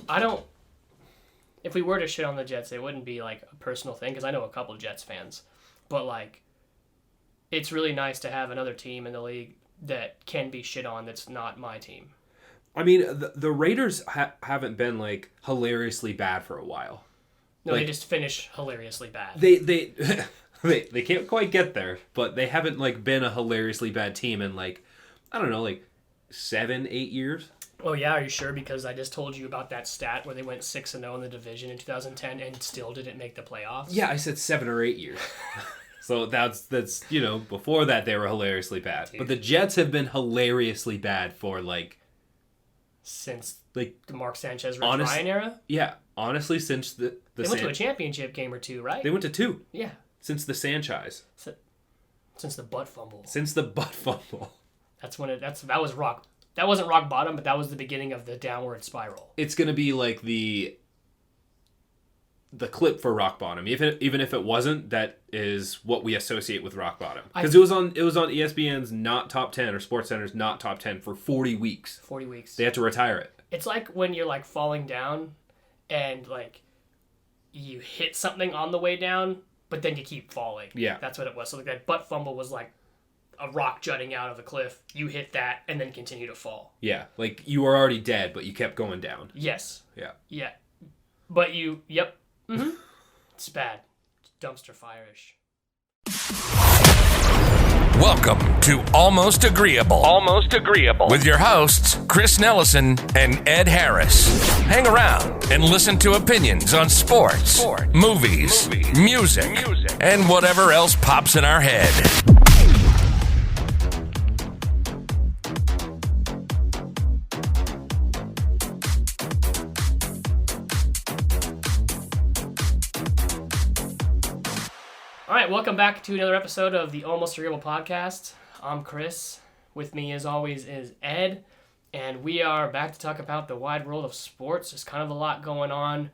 I don't. If we were to shit on the Jets, it wouldn't be like a personal thing because I know a couple of Jets fans, but like, it's really nice to have another team in the league that can be shit on that's not my team. I mean, the Raiders haven't been like hilariously bad for a while. No, like, they just finish hilariously bad. They can't quite get there, but they haven't like been a hilariously bad team in like, I don't know, like 7-8 years. Oh yeah, are you sure? Because I just told you about that stat where they went 6-0 in the division in 2010 and still didn't make the playoffs. Yeah, I said 7 or 8 years. So that's before that they were hilariously bad. Dude. But the Jets have been hilariously bad for like since like the Mark Sanchez Ryan era. Yeah, honestly, since they went to a championship game or two, right? They went to 2. Yeah. Since the Sanchez. Since the butt fumble. Since the butt fumble. That's when that was rock. That wasn't rock bottom, but that was the beginning of the downward spiral. It's gonna be like the clip for rock bottom. Even if it wasn't, that is what we associate with rock bottom. Because it was on ESPN's not top 10 or SportsCenter's not top 10 for 40 weeks. 40 weeks. They had to retire it. It's like when you're like falling down and like you hit something on the way down, but then you keep falling. Yeah. That's what it was. So like that butt fumble was like a rock jutting out of a cliff. You hit that and then continue to fall. Yeah. Like you were already dead, but you kept going down. Yes. Yeah. Yeah. But yep. Mm-hmm. It's bad. It's dumpster fire-ish. Welcome to Almost Agreeable. Almost Agreeable. With your hosts, Chris Nellison and Ed Harris. Hang around and listen to opinions on sports, movies, music, and whatever else pops in our head. All right, welcome back to another episode of the Almost Agreeable podcast. I'm Chris. With me, as always, is Ed, and we are back to talk about the wide world of sports. There's kind of a lot going on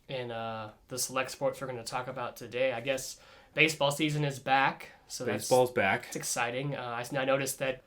in the select sports we're going to talk about today. I guess baseball season is back, so baseball's back. It's exciting. I noticed that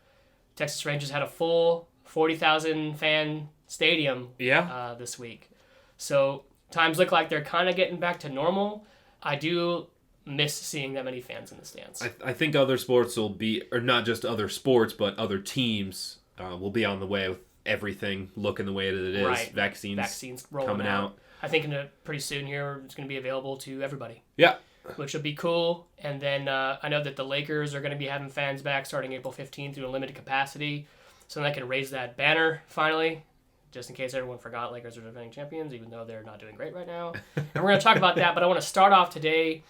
Texas Rangers had a full 40,000 fan stadium this week. So times look like they're kind of getting back to normal. I do miss seeing that many fans in the stands. I think other sports will be, or not just other sports, but other teams will be on the way with everything looking the way that it is. Right. Vaccines rolling coming out. I think pretty soon here it's going to be available to everybody. Yeah. Which will be cool. And then I know that the Lakers are going to be having fans back starting April 15th through a limited capacity. So then I can raise that banner finally. Just in case everyone forgot, Lakers are defending champions, even though they're not doing great right now. And we're going to talk about that, but I want to start off today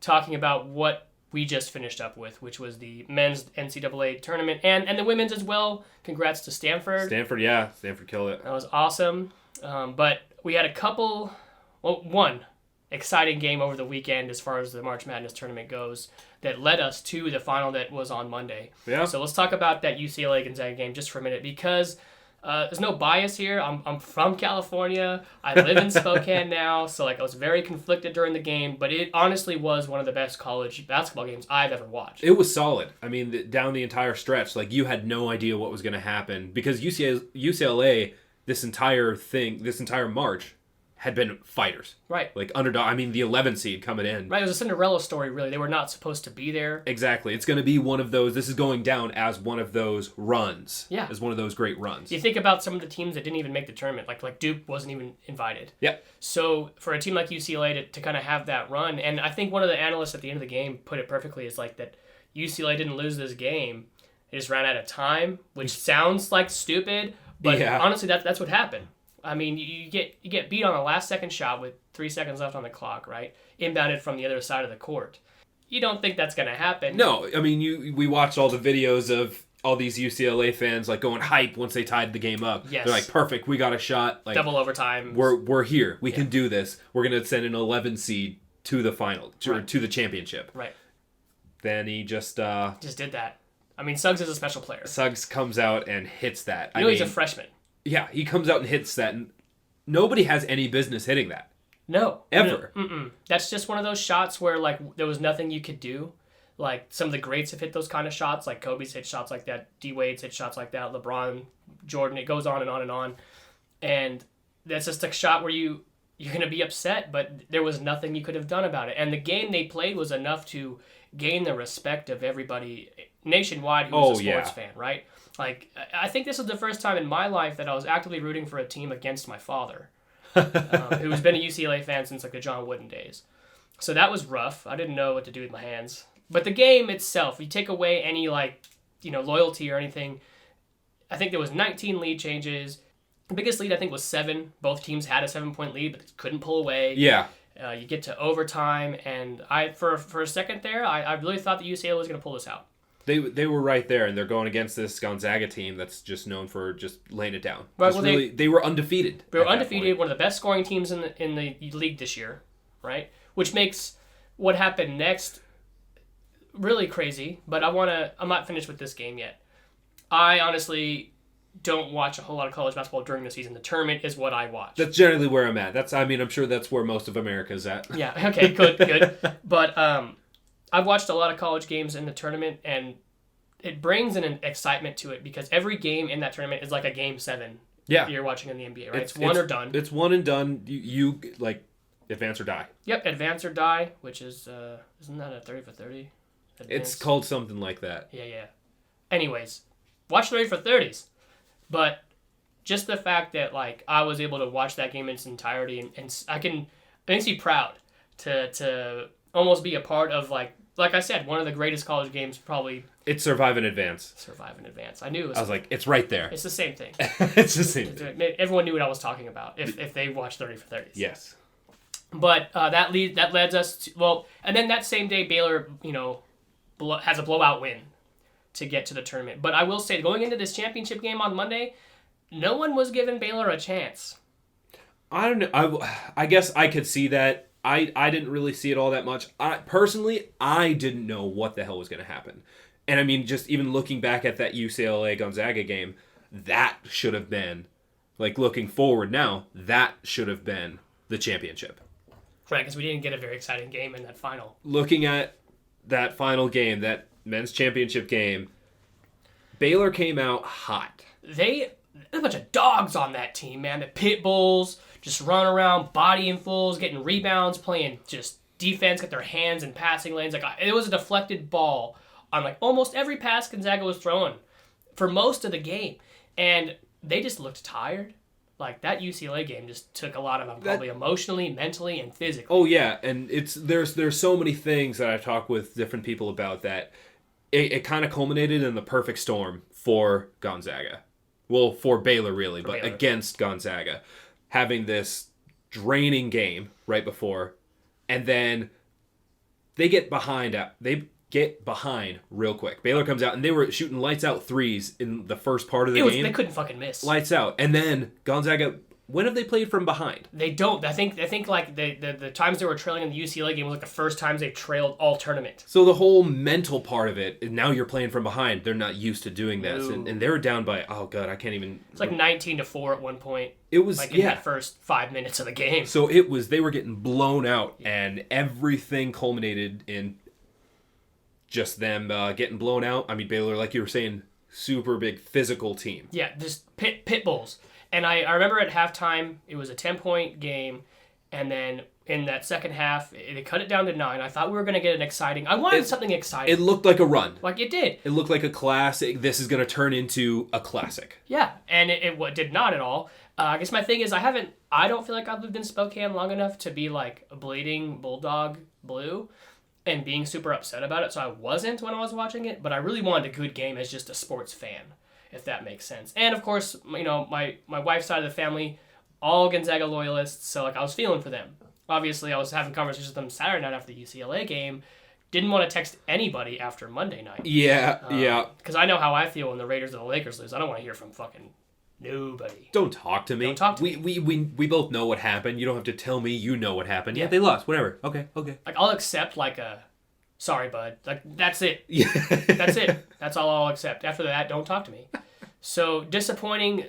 talking about what we just finished up with, which was the men's NCAA tournament and the women's as well. Congrats to Stanford. Stanford killed it. That was awesome. But we had one exciting game over the weekend as far as the March Madness tournament goes that led us to the final that was on Monday. Yeah. So let's talk about that UCLA Gonzaga game just for a minute because there's no bias here. I'm from California. I live in Spokane now, so like I was very conflicted during the game, but it honestly was one of the best college basketball games I've ever watched. It was solid. I mean, down the entire stretch, like you had no idea what was going to happen because UCLA this entire March had been fighters. Right. Like underdog. I mean, the 11 seed coming in. Right. It was a Cinderella story, really. They were not supposed to be there. Exactly. It's going to be one of those. This is going down as one of those runs. Yeah. As one of those great runs. You think about some of the teams that didn't even make the tournament. Like Duke wasn't even invited. Yeah. So for a team like UCLA to kind of have that run, and I think one of the analysts at the end of the game put it perfectly, is like that UCLA didn't lose this game. They just ran out of time, which sounds like stupid, but honestly, that's what happened. I mean, you get beat on the last second shot with 3 seconds left on the clock, right? Inbounded from the other side of the court. You don't think that's going to happen. No, I mean, we watched all the videos of all these UCLA fans like going hype once they tied the game up. Yes. They're like, perfect, we got a shot. Like, double overtime. We're here. We can do this. We're going to send an 11 seed to the final, to the championship. Right. Then he just did that. I mean, Suggs is a special player. Suggs comes out and hits that. He's a freshman. Yeah, he comes out and hits that, and nobody has any business hitting that. No. Ever. No, that's just one of those shots where, like, there was nothing you could do. Like, some of the greats have hit those kind of shots. Like, Kobe's hit shots like that. D. Wade's hit shots like that. LeBron, Jordan, it goes on and on and on. And that's just a shot where you're going to be upset, but there was nothing you could have done about it. And the game they played was enough to gain the respect of everybody nationwide who was a sports fan, right? Like, I think this was the first time in my life that I was actively rooting for a team against my father, who's been a UCLA fan since like the John Wooden days. So that was rough. I didn't know what to do with my hands. But the game itself, you take away any loyalty or anything, I think there was 19 lead changes. The biggest lead I think was 7. Both teams had a 7-point lead, but couldn't pull away. Yeah. You get to overtime, and for a second there, I really thought that UCLA was going to pull this out. They were right there, and they're going against this Gonzaga team that's just known for just laying it down. Right, well, they were undefeated. They were undefeated, one of the best scoring teams in the league this year, right? Which makes what happened next really crazy. But I'm not finished with this game yet. I honestly don't watch a whole lot of college basketball during the season. The tournament is what I watch. That's generally where I'm at. I'm sure that's where most of America's at. Yeah. Okay. Good. But I've watched a lot of college games in the tournament, and it brings an excitement to it because every game in that tournament is like a game 7. Yeah. You're watching in the NBA, right? It's one or done. It's one and done. You like advance or die. Yep, advance or die, which is isn't that a 30 for 30? It's called something like that. Yeah. Anyways, watch 30 for 30s. But just the fact that like I was able to watch that game in its entirety, and it makes me proud to almost be a part of like I said, one of the greatest college games probably. It's survive and advance. Survive and advance. I knew it was. I was like, it's right there. It's the same thing. It's the same thing. Everyone knew what I was talking about if they watched 30 for 30s. Yes. But that led us to, and then that same day Baylor, has a blowout win to get to the tournament. But I will say, going into this championship game on Monday, no one was giving Baylor a chance. I don't know. I guess I could see that. I didn't really see it all that much. Personally, I didn't know what the hell was going to happen. And I mean, just even looking back at that UCLA-Gonzaga game, that should have been, like looking forward now, that should have been the championship. Right, because we didn't get a very exciting game in that final. Looking at that final game, that men's championship game, Baylor came out hot. There's a bunch of dogs on that team, man. The pit bulls just run around, bodying fools, getting rebounds, playing just defense, got their hands in passing lanes. Like it was a deflected ball on like almost every pass Gonzaga was throwing for most of the game, and they just looked tired. Like that UCLA game just took a lot of them, probably emotionally, mentally, and physically. Oh yeah, and there's so many things that I've talked with different people about that. It kind of culminated in the perfect storm for Gonzaga. Well, for Baylor really, but against Gonzaga, having this draining game right before, and then they get behind. Real quick. Baylor comes out, and they were shooting lights out threes in the first part of the game. They couldn't fucking miss. Lights out, and then Gonzaga. When have they played from behind? They don't. I think like the times they were trailing in the UCLA game was like the first times they trailed all tournament. So the whole mental part of it, now you're playing from behind. They're not used to doing this, and they were down by I can't even. It's like 19-4 at one point. It was like in that first 5 minutes of the game. So they were getting blown out, and everything culminated in just them getting blown out. I mean, Baylor, like you were saying, super big physical team. Yeah, just pit bulls. And I remember at halftime, it was a 10-point game, and then in that second half, they cut it down to 9. I thght we were going to get I wanted something exciting. It looked like a run. Like it did. It looked like a classic. This is going to turn into a classic. Yeah, and it did not at all. I guess my thing is I don't feel like I've lived in Spokane long enough to be like a bleeding bulldog blue and being super upset about it, so I wasn't when I was watching it, but I really wanted a good game as just a sports fan, if that makes sense. And of course, my wife's side of the family, all Gonzaga loyalists, so like I was feeling for them. Obviously, I was having conversations with them Saturday night after the UCLA game. Didn't want to text anybody after Monday night. Yeah. Because I know how I feel when the Raiders or the Lakers lose. I don't want to hear from fucking nobody. Don't talk to me. Don't talk to me. We both know what happened. You don't have to tell me you know what happened. Yeah, they lost. Whatever. Okay. Like, I'll accept like a, sorry, bud. Like, that's it. Yeah. That's it. That's all I'll accept. After that, don't talk to me. So, disappointing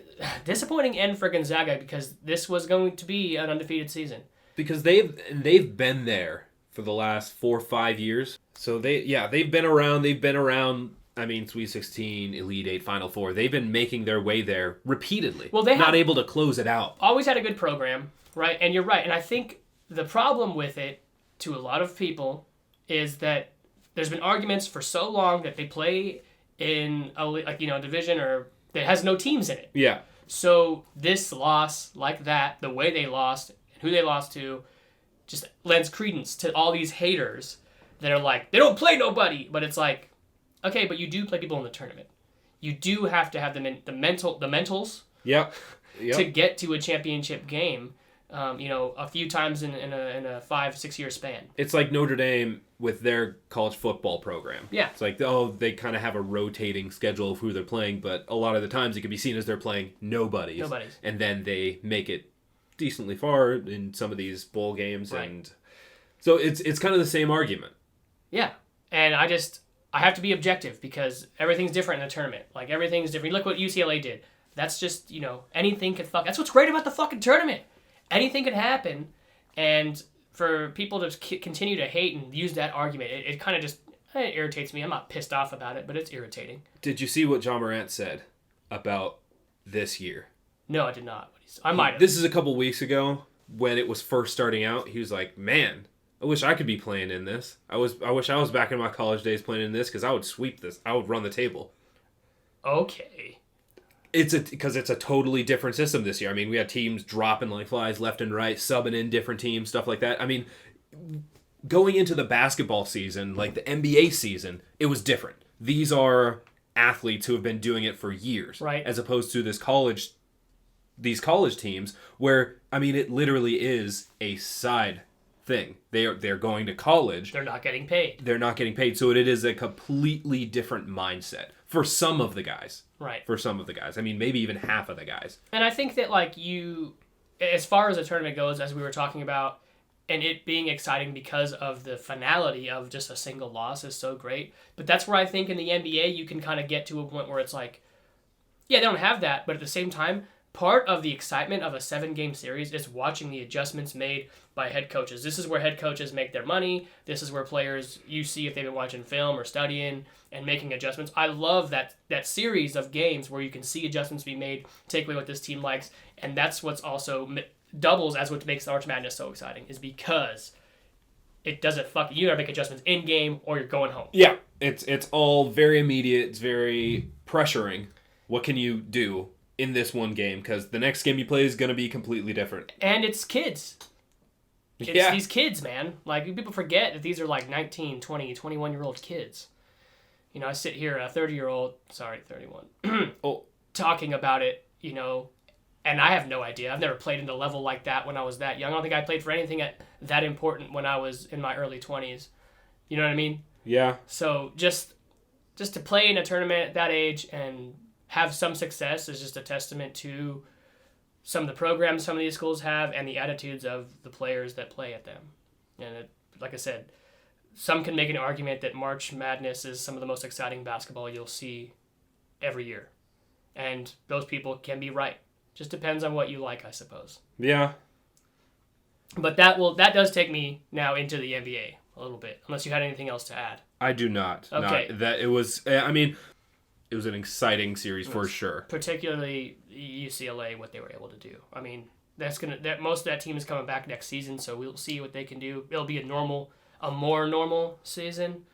end for Gonzaga because this was going to be an undefeated season. Because they've been there for the last 4 or 5 years. So they've been around. They've been around I mean, Sweet 16, Elite 8, Final Four. They've been making their way there repeatedly. Well, they not able to close it out. Always had a good program, right? And you're right. And I think the problem with it, to a lot of people, is that there's been arguments for so long that they play in a division or that has no teams in it. Yeah. So this loss, like that, the way they lost, and who they lost to, just lends credence to all these haters that are like, they don't play nobody. But it's like, okay, but you do play people in the tournament. You do have to have the mentals. Yep. To get to a championship game. A few times in a 5-6 year span. It's like Notre Dame with their college football program. Yeah. It's like, they kind of have a rotating schedule of who they're playing, but a lot of the times it can be seen as they're playing nobodies. And then they make it decently far in some of these bowl games. Right. And so it's kind of the same argument. Yeah. And I have to be objective because everything's different in the tournament. Like, everything's different. Look what UCLA did. That's just, anything could fuck. That's what's great about the fucking tournament. Anything could happen, and for people to continue to hate and use that argument, it kind of just irritates me. I'm not pissed off about it, but it's irritating. Did you see what John Morant said about this year? No, I did not. I might have. This is a couple weeks ago when it was first starting out. He was like, "Man, I wish I could be playing in this. I wish I was back in my college days playing in this because I would sweep this. I would run the table." Okay. Because it's a totally different system this year. I mean, we had teams dropping like flies left and right, subbing in different teams, stuff like that. I mean, going into the basketball season, like the NBA season, it was different. These are athletes who have been doing it for years, right? As opposed to these college teams where, I mean, it literally is a side thing. They're going to college. They're not getting paid. So it is a completely different mindset for some of the guys. Right. For some of the guys. I mean, maybe even half of the guys. And I think that, as far as the tournament goes, as we were talking about, and it being exciting because of the finality of just a single loss is so great. But that's where I think in the NBA you can kind of get to a point where it's like, yeah, they don't have that, but at the same time, part of the excitement of a 7-game series is watching the adjustments made by head coaches. This is where head coaches make their money. This is where players, you see if they've been watching film or studying and making adjustments. I love that series of games where you can see adjustments be made, take away what this team likes, and that's what's also doubles as what makes Arch Madness so exciting, is because it doesn't you gotta make adjustments in game or you're going home. Yeah, it's all very immediate. It's very pressuring. What can you do in this one game? Because the next game you play is going to be completely different. And it's kids. It's these kids, man. Like, people forget that these are like 19, 20, 21-year-old kids. I sit here, a 30-year-old, 31, talking about it, and I have no idea. I've never played at a level like that when I was that young. I don't think I played for anything that important when I was in my early 20s. You know what I mean? Yeah. So just to play in a tournament at that age and have some success is just a testament to some of the programs some of these schools have and the attitudes of the players that play at them. And like I said, some can make an argument that March Madness is some of the most exciting basketball you'll see every year. And those people can be right. Just depends on what you like, I suppose. Yeah. But that does take me now into the NBA a little bit, unless you had anything else to add. I do not. Okay. It was an exciting series for sure. Particularly UCLA, what they were able to do. I mean, most of that team is coming back next season, so we'll see what they can do. It'll be a more normal season,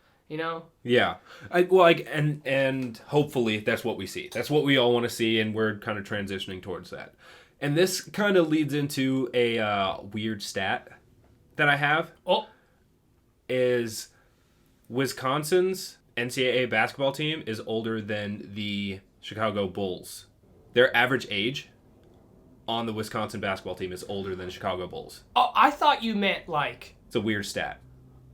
Yeah. And hopefully that's what we see. That's what we all want to see, and we're kind of transitioning towards that. And this kind of leads into a weird stat that I have. Is Wisconsin's NCAA basketball team is older than the Chicago Bulls. Their average age on the Wisconsin basketball team is older than Chicago Bulls. Oh, I thought you meant It's a weird stat.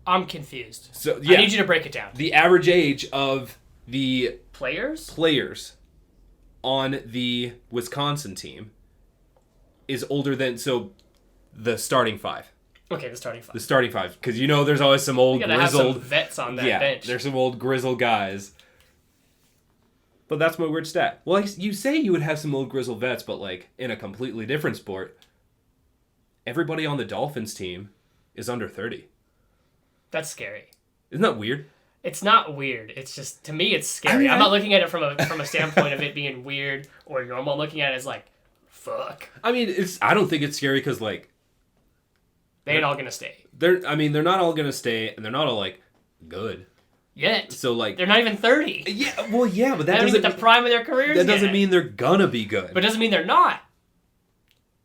I'm confused. So yeah, I need you to break it down. The average age of the players on the Wisconsin team is older than the starting five. Okay, the starting five. The starting five, because there's always some old grizzled. Have some vets on that bench. There's some old grizzled guys. But that's my weird stat. Well, you say you would have some old grizzled vets, but in a completely different sport, everybody on the Dolphins team is under 30. That's scary. Isn't that weird? It's not weird. It's just, to me, it's scary. I'm not looking at it from a standpoint of it being weird or normal. I'm looking at it as like, fuck. I mean, I don't think it's scary because like they ain't all gonna stay. They're not all gonna stay, and they're not all like good yet. So like they're not even 30. Yeah, well, yeah, but that doesn't doesn't mean the prime of their careers. That doesn't mean they're gonna be good. But it doesn't mean they're not.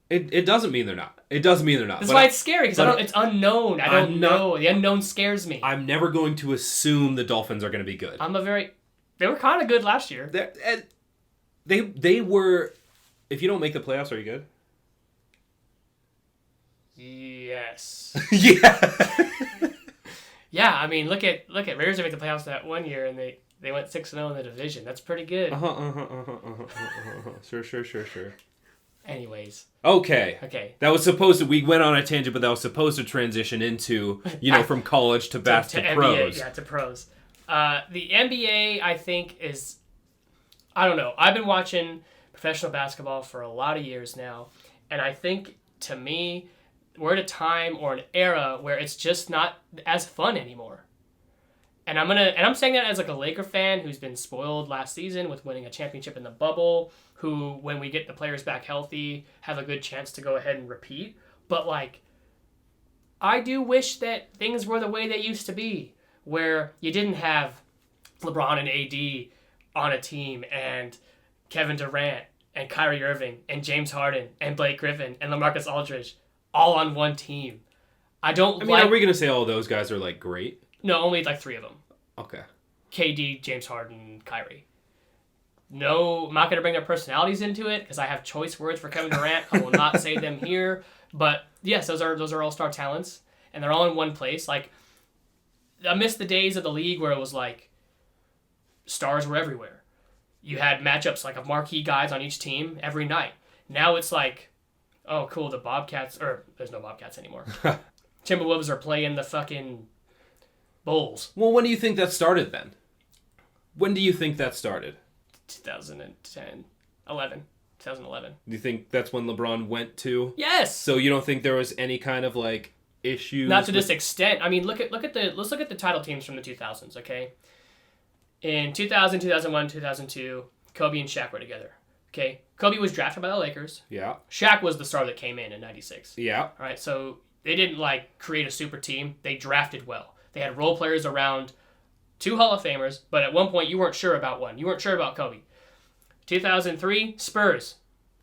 It doesn't mean they're not. It doesn't mean they're not. That's why it's scary because it's unknown. I don't know. The unknown scares me. I'm never going to assume the Dolphins are going to be good. They were kind of good last year. They were. If you don't make the playoffs, are you good? Yes. Yeah. Yeah, I mean, look at Raiders made the playoffs that one year and they went 6-0 in the division. That's pretty good. Sure. Anyways. Okay. That was supposed to. We went on a tangent, but that was supposed to transition into from college to pros. NBA, yeah, to pros. The NBA, I think, is. I don't know. I've been watching professional basketball for a lot of years now, and I think to me, we're at a time or an era where it's just not as fun anymore. And I'm saying that as like a Laker fan who's been spoiled last season with winning a championship in the bubble, who, when we get the players back healthy, have a good chance to go ahead and repeat. But like, I do wish that things were the way they used to be, where you didn't have LeBron and AD on a team and Kevin Durant and Kyrie Irving and James Harden and Blake Griffin and LaMarcus Aldridge all on one team. I mean, are we going to say all those guys are like great? No, only like 3 of them. Okay. KD, James Harden, Kyrie. No, I'm not going to bring their personalities into it because I have choice words for Kevin Durant. I will not say them here. But yes, those are all-star talents, and they're all in one place. Like, I miss the days of the league where it was like stars were everywhere. You had matchups like of marquee guys on each team every night. Now it's like, oh, cool, the Bobcats, or there's no Bobcats anymore. Timberwolves are playing the fucking Bulls. Well, when do you think that started then? When do you think that started? 2011. Do you think that's when LeBron went to? Yes. So you don't think there was any kind of like issues? Not to this extent. I mean, let's look at the title teams from the 2000s, okay? In 2000, 2001, 2002, Kobe and Shaq were together. Okay? Kobe was drafted by the Lakers. Yeah. Shaq was the star that came in 96. Yeah. All right, so they didn't like create a super team. They drafted well. They had role players around 2 Hall of Famers, but at one point you weren't sure about one. You weren't sure about Kobe. 2003, Spurs.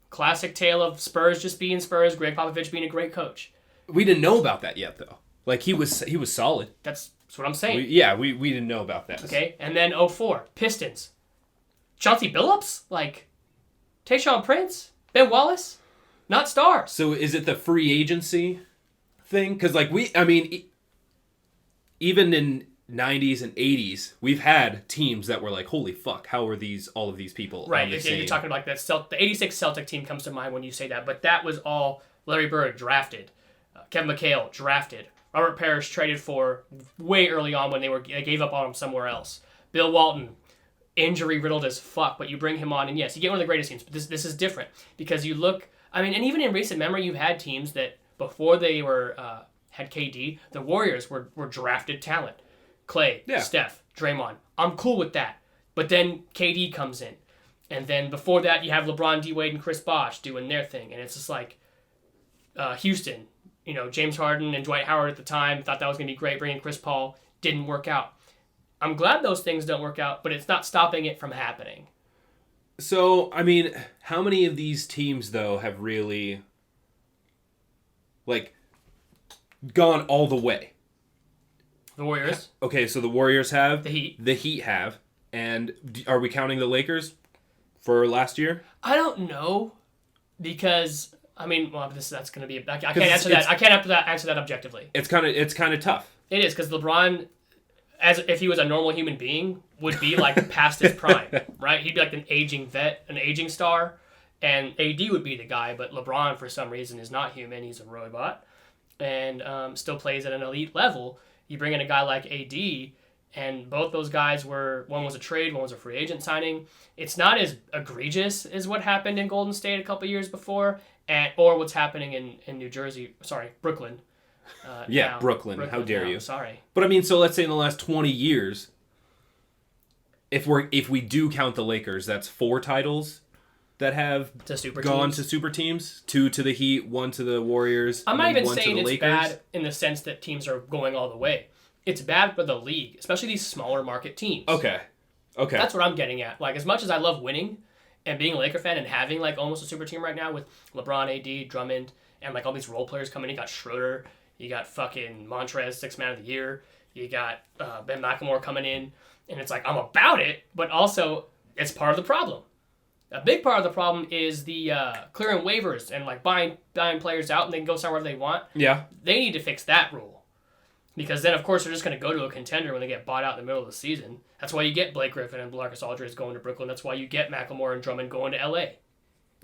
Classic tale of Spurs just being Spurs, Greg Popovich being a great coach. We didn't know about that yet, though. Like, he was solid. That's what I'm saying. We didn't know about that. Okay, and then 04, Pistons. Chauncey Billups? Like, Tayshaun Prince? Ben Wallace? Not stars. So is it the free agency thing? Because, like, even in 90s and 80s, we've had teams that were like, holy fuck, how are all of these people right, on the you're talking about that. The 86 Celtic team comes to mind when you say that, but that was all Larry Bird drafted. Kevin McHale drafted. Robert Parrish traded for way early on when they gave up on him somewhere else. Bill Walton, injury riddled as fuck, but you bring him on, and yes, you get one of the greatest teams, but this is different because you look, I mean, and even in recent memory, you've had teams that before they were had KD, the Warriors were drafted talent. Clay, Steph, Draymond. I'm cool with that. But then KD comes in. And then before that, you have LeBron, D-Wade, and Chris Bosh doing their thing. And it's just like Houston. James Harden and Dwight Howard at the time thought that was going to be great. Bringing Chris Paul didn't work out. I'm glad those things don't work out, but it's not stopping it from happening. So, I mean, how many of these teams, though, have really, like, gone all the way? The Warriors. Okay, so the Warriors have. The Heat. The Heat have. And are we counting the Lakers for last year? I don't know. Because, I mean, well, that's going to be... I can't answer that. I can't answer that objectively. It's kind of tough. It is, because LeBron, as if he was a normal human being, would be like past his prime, right? He'd be like an aging vet, an aging star. And AD would be the guy, but LeBron, for some reason, is not human. He's a robot. And still plays at an elite level. You bring in a guy like AD, and both those guys one was a trade, one was a free agent signing. It's not as egregious as what happened in Golden State a couple years before, or what's happening in Brooklyn. Brooklyn. How dare you? Sorry. But I mean, so let's say in the last 20 years, if we do count the Lakers, that's 4 titles that have gone to super teams. 2 to the Heat, 1 to the Warriors. I'm not even one saying to the it's Lakers. bad in the sense that teams are going all the way. It's bad for the league, especially these smaller market teams. Okay. That's what I'm getting at. Like, as much as I love winning and being a Laker fan and having, like, almost a super team right now with LeBron, AD, Drummond, and, like, all these role players coming in. You got Schroeder. You got fucking Montrez, 6th man of the year. You got Ben McLemore coming in. And it's like, I'm about it, but also it's part of the problem. A big part of the problem is the clearing waivers and, like, buying players out and they can go somewhere they want. Yeah. They need to fix that rule. Because then, of course, they're just going to go to a contender when they get bought out in the middle of the season. That's why you get Blake Griffin and LaMarcus Aldridge going to Brooklyn. That's why you get McLemore and Drummond going to L.A.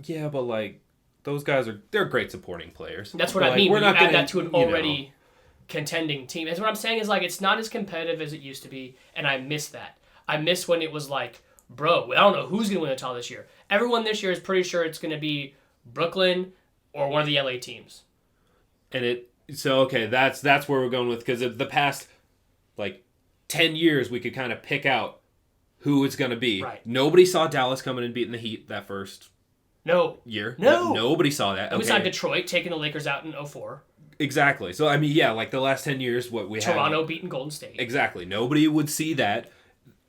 Yeah, but, like, those guys they're great supporting players. That's what I mean. We're not add that to an already contending team. That's what I'm saying is, like, it's not as competitive as it used to be, and I miss that. I miss when it was like, bro, I don't know who's going to win the title this year. Everyone this year is pretty sure it's going to be Brooklyn or one of the L.A. teams. So, okay, that's where we're going with, because of the past, like, 10 years, we could kind of pick out who it's going to be. Right. Nobody saw Dallas coming and beating the Heat that first year. No. Nobody saw that. And we saw Detroit taking the Lakers out in 2004. Exactly. So, I mean, yeah, like, the last 10 years, what we had. Toronto beating Golden State. Exactly. Nobody would see that.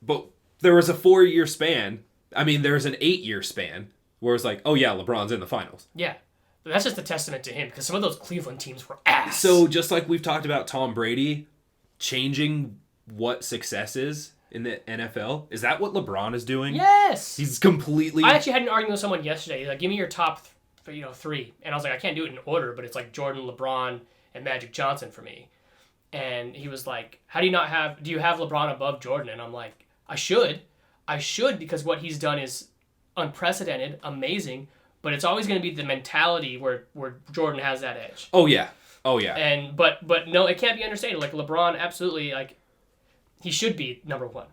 But there was a 4-year span. I mean, there's an 8-year span where it's like, oh, yeah, LeBron's in the finals. Yeah. But that's just a testament to him, because some of those Cleveland teams were ass. So, just like we've talked about Tom Brady changing what success is in the NFL, is that what LeBron is doing? Yes! He's completely... I actually had an argument with someone yesterday. He's like, give me your top 3. And I was like, I can't do it in order, but it's like Jordan, LeBron, and Magic Johnson for me. And he was like, do you have LeBron above Jordan? And I'm like, I should, because what he's done is unprecedented, amazing, but it's always going to be the mentality where Jordan has that edge. Oh yeah. And but no, it can't be understated. Like, LeBron, absolutely, like, he should be number 1.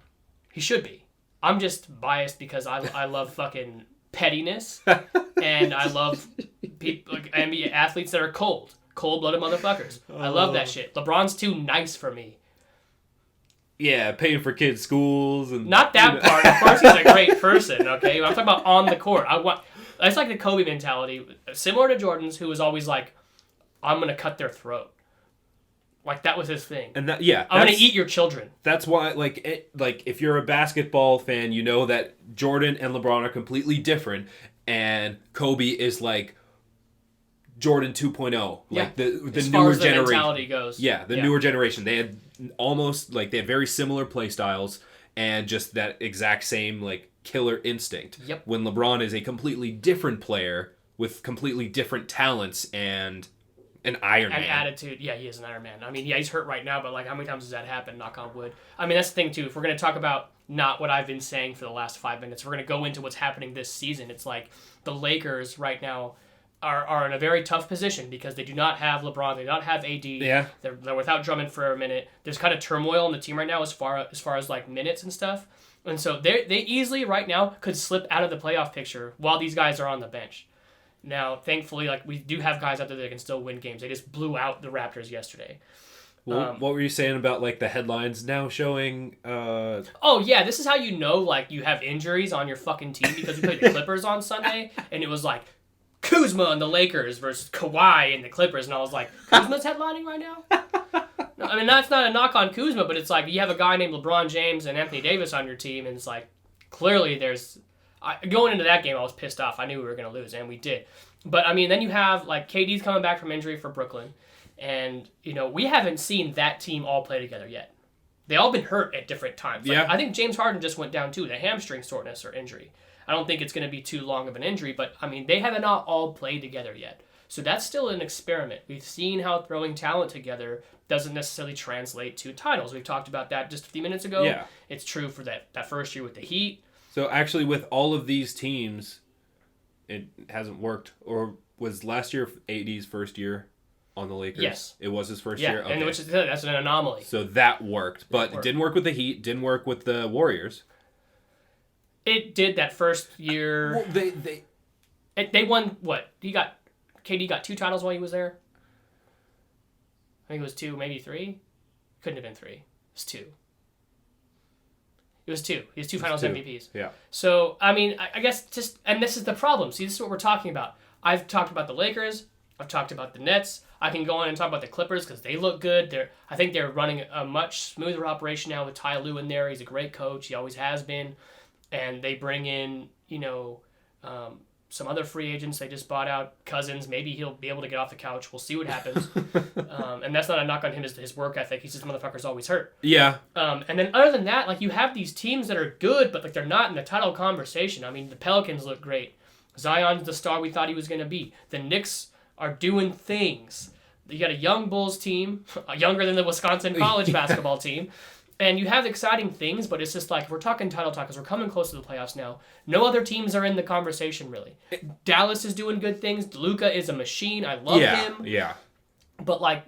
He should be. I'm just biased because I love fucking pettiness, and I love people, like, NBA athletes that are cold-blooded motherfuckers. I love that shit. LeBron's too nice for me. Yeah, paying for kids' schools and not that part. Of course, he's a great person. Okay, I'm talking about on the court. That's like the Kobe mentality, similar to Jordan's, who was always like, "I'm gonna cut their throat." Like, that was his thing. And I'm gonna eat your children. That's why, like if you're a basketball fan, you know that Jordan and LeBron are completely different, and Kobe is like Jordan 2.0, like the as newer far as the generation. Mentality goes. Yeah, the newer generation. They had they had very similar play styles and just that exact same, like, killer instinct. Yep. When LeBron is a completely different player with completely different talents and an Iron Man. And attitude. Yeah, he is an Iron Man. I mean, yeah, he's hurt right now, but, like, how many times has that happened? Knock on wood. I mean, that's the thing, too. If we're going to talk about not what I've been saying for the last 5 minutes, we're going to go into what's happening this season. It's like the Lakers right now are in a very tough position because they do not have LeBron, they do not have AD. Yeah. They're without Drummond for a minute. There's kind of turmoil in the team right now as far as like minutes and stuff. And so they easily right now could slip out of the playoff picture while these guys are on the bench. Now, thankfully, like, we do have guys out there that can still win games. They just blew out the Raptors yesterday. Well, what were you saying about, like, the headlines now showing? Oh yeah, this is how you know, like, you have injuries on your fucking team, because we played the Clippers on Sunday, and it was like Kuzma and the Lakers versus Kawhi and the Clippers, and I was like, Kuzma's headlining right now? No, I mean, that's not a knock on Kuzma, but it's like you have a guy named LeBron James and Anthony Davis on your team, and it's like, clearly there's... going into that game, I was pissed off. I knew we were going to lose, and we did. But, I mean, then you have, like, KD's coming back from injury for Brooklyn, and, you know, we haven't seen that team all play together yet. They all been hurt at different times. Like, yeah. I think James Harden just went down, too, the hamstring soreness or injury. I don't think it's going to be too long of an injury, but, I mean, they have not all played together yet. So that's still an experiment. We've seen how throwing talent together doesn't necessarily translate to titles. We've talked about that just a few minutes ago. Yeah. It's true for that first year with the Heat. So actually, with all of these teams, it hasn't worked. Or was last year AD's first year on the Lakers? Yes. It was his first yeah, year? Okay. And that's an anomaly. So that worked. But it didn't work with the Heat, didn't work with the Warriors. It did that first year. Well, they won, what? KD got 2 titles while he was there? I think it was 2, maybe 3? Couldn't have been 3. It's 2. It was 2. He has 2 Finals MVPs. Yeah. So, I mean, I guess and this is the problem. See, this is what we're talking about. I've talked about the Lakers. I've talked about the Nets. I can go on and talk about the Clippers because they look good. I think they're running a much smoother operation now with Ty Lue in there. He's a great coach. He always has been. And they bring in, some other free agents. They just bought out Cousins. Maybe he'll be able to get off the couch. We'll see what happens. And that's not a knock on him, his work ethic. He's just motherfucker's always hurt. Yeah. And then other than that, like, you have these teams that are good, but like they're not in the title conversation. I mean, the Pelicans look great. Zion's the star we thought he was going to be. The Knicks are doing things. You got a young Bulls team, younger than the Wisconsin college basketball team. And you have exciting things, but it's just like, we're talking title talk because we're coming close to the playoffs now. No other teams are in the conversation, really. Dallas is doing good things. Luka is a machine. I love him. Yeah. But, like...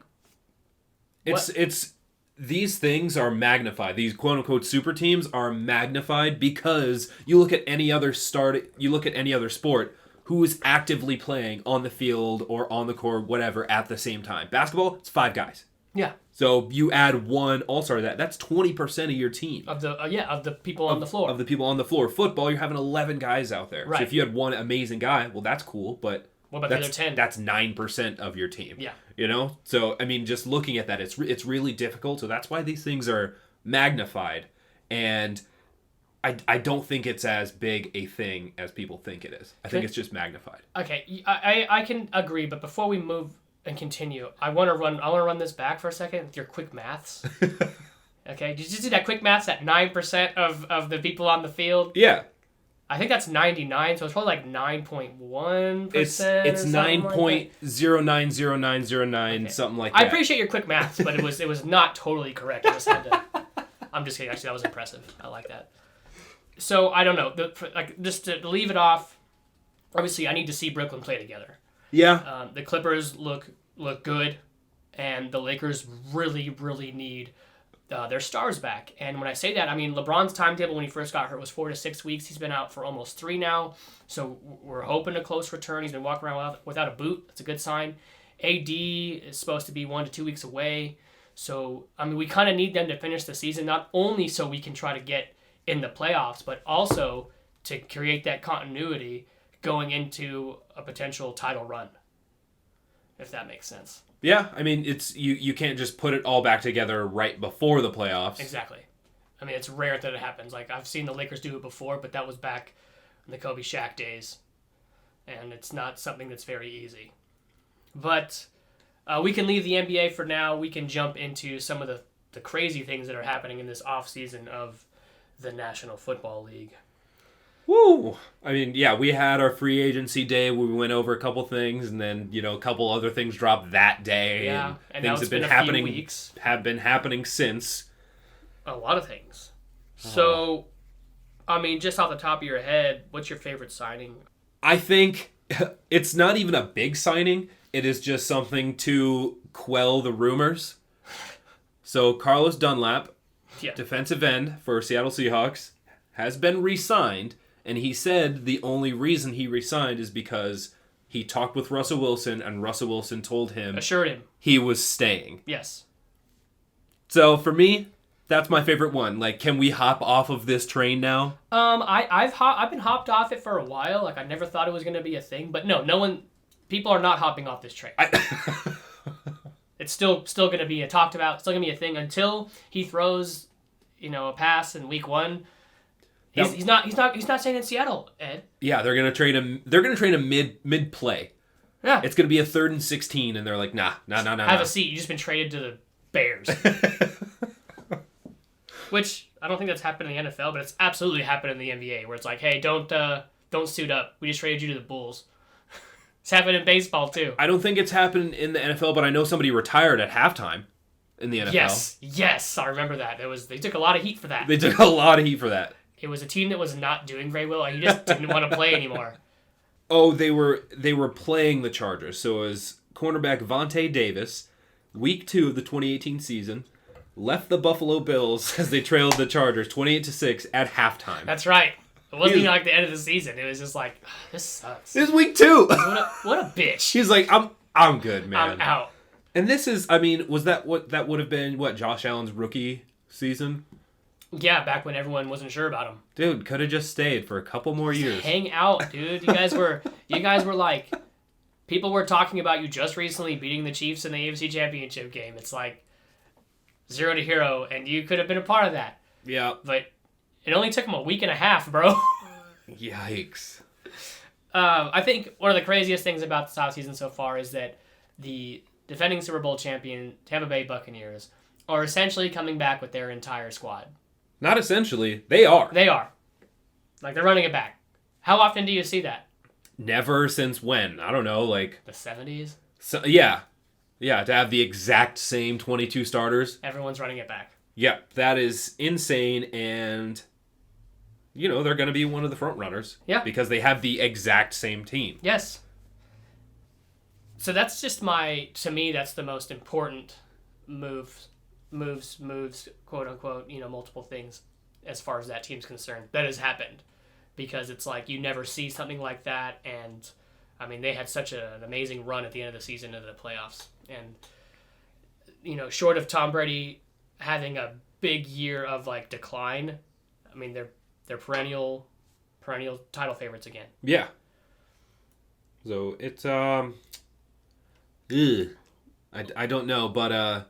It's these things are magnified. These quote-unquote super teams are magnified because you look at any other sport who is actively playing on the field or on the court, whatever, at the same time. Basketball, it's 5 guys. Yeah. So you add one all-star to that. That's 20% of your team. Of the people on the floor. Of the people on the floor. Football, you're having 11 guys out there. Right. So if you had one amazing guy, well, that's cool, but what about the other 10? That's 9% of your team. Yeah. You know? So, I mean, just looking at that, it's really difficult. So that's why these things are magnified. And I don't think it's as big a thing as people think it is. I think it's just magnified. Okay, I can agree, but before we move and continue, I want to run this back for a second with your quick maths. Okay, did you just do that quick maths at 9% of the people on the field? Yeah. I think that's 99, so it's probably like 9.1%. It's 9.090909, something like that. I appreciate your quick maths, but it was not totally correct. I'm just kidding. Actually, that was impressive. I like that. So I don't know. Just to leave it off. Obviously, I need to see Brooklyn play together. Yeah. The Clippers look good, and the Lakers really, really need their stars back. And when I say that, I mean LeBron's timetable when he first got hurt was 4 to 6 weeks. He's been out for almost 3 now, so we're hoping a close return. He's been walking around without a boot. That's a good sign. AD is supposed to be 1 to 2 weeks away. So, I mean, we kind of need them to finish the season, not only so we can try to get in the playoffs, but also to create that continuity going into a potential title run, if that makes sense. Yeah, I mean, it's you can't just put it all back together right before the playoffs. Exactly. I mean, it's rare that it happens. Like, I've seen the Lakers do it before, but that was back in the Kobe Shaq days, and it's not something that's very easy. But we can leave the NBA for now. We can jump into some of the crazy things that are happening in this offseason of the National Football League. Woo! I mean, yeah, we had our free agency day where we went over a couple things, and then a couple other things dropped that day. Yeah, and things have been happening since. A lot of things. So, I mean, just off the top of your head, what's your favorite signing? I think it's not even a big signing. It is just something to quell the rumors. So, Carlos Dunlap, defensive end for Seattle Seahawks, has been re-signed. And he said the only reason he resigned is because he talked with Russell Wilson, and Russell Wilson assured him he was staying. Yes. So for me, that's my favorite one. Like, can we hop off of this train now? I've been hopped off it for a while. Like, I never thought it was going to be a thing, but people are not hopping off this train. It's still going to be talked about. Still going to be a thing until he throws, a pass in week 1. He's not staying in Seattle, Ed. Yeah, they're gonna trade him. They're gonna trade him mid play. Yeah, it's gonna be a 3rd and 16, and they're like, nah. Have a seat. You just been traded to the Bears, which I don't think that's happened in the NFL, but it's absolutely happened in the NBA, where it's like, hey, don't suit up. We just traded you to the Bulls. It's happened in baseball too. I don't think it's happened in the NFL, but I know somebody retired at halftime in the NFL. Yes, I remember that. They took a lot of heat for that. It was a team that was not doing very well. He just didn't want to play anymore. Oh, they were playing the Chargers. So it was cornerback Vontae Davis, week 2 of the 2018 season, left the Buffalo Bills as they trailed the Chargers 28-6 at halftime. That's right. It wasn't even like the end of the season. It was just like, this sucks. This is week 2. What a bitch. He's like, I'm good, man. I'm out. And this is, I mean, was that what that would have been? What, Josh Allen's rookie season? Yeah, back when everyone wasn't sure about him. Dude, could have just stayed for a couple more years. Hang out, dude. You guys were like, people were talking about you just recently beating the Chiefs in the AFC Championship game. It's like 0 to hero, and you could have been a part of that. Yeah. But it only took him a week and a half, bro. Yikes. I think one of the craziest things about this offseason so far is that the defending Super Bowl champion Tampa Bay Buccaneers are essentially coming back with their entire squad. Not essentially. They are. They are. Like, they're running it back. How often do you see that? Never since when? I don't know, like... The 70s? So, yeah. Yeah, to have the exact same 22 starters. Everyone's running it back. Yeah, that is insane, and... You know, they're going to be one of the front runners. Yeah. Because they have the exact same team. Yes. So that's just to me, that's the most important moves, quote unquote, multiple things as far as that team's concerned that has happened, because it's like you never see something like that. And I mean, they had such an amazing run at the end of the season into the playoffs, and short of Tom Brady having a big year of like decline, I mean, they're perennial title favorites again. Yeah. So it's I don't know, but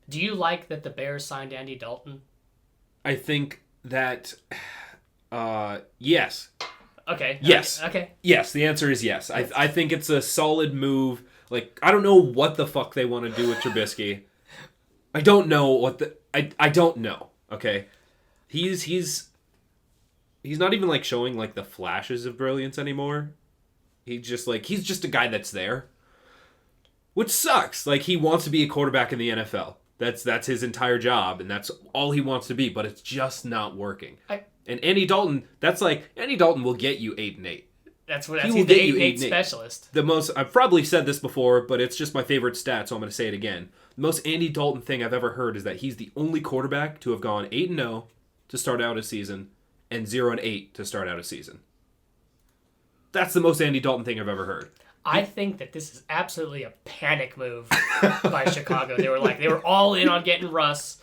do you like that the Bears signed Andy Dalton? I think that yes. Okay. Yes. Okay. Yes, the answer is yes. I think it's a solid move. Like, I don't know what the fuck they want to do with Trubisky. I don't know I don't know. Okay. He's not even like showing like the flashes of brilliance anymore. He's just a guy that's there. Which sucks. Like, he wants to be a quarterback in the NFL. That's his entire job, and that's all he wants to be, but it's just not working. And Andy Dalton will get you 8-8. He's the 8-8 specialist. I've probably said this before, but it's just my favorite stat, so I'm going to say it again. The most Andy Dalton thing I've ever heard is that he's the only quarterback to have gone 8-0 to start out a season and 0-8 to start out a season. That's the most Andy Dalton thing I've ever heard. I think that this is absolutely a panic move by Chicago. They were all in on getting Russ,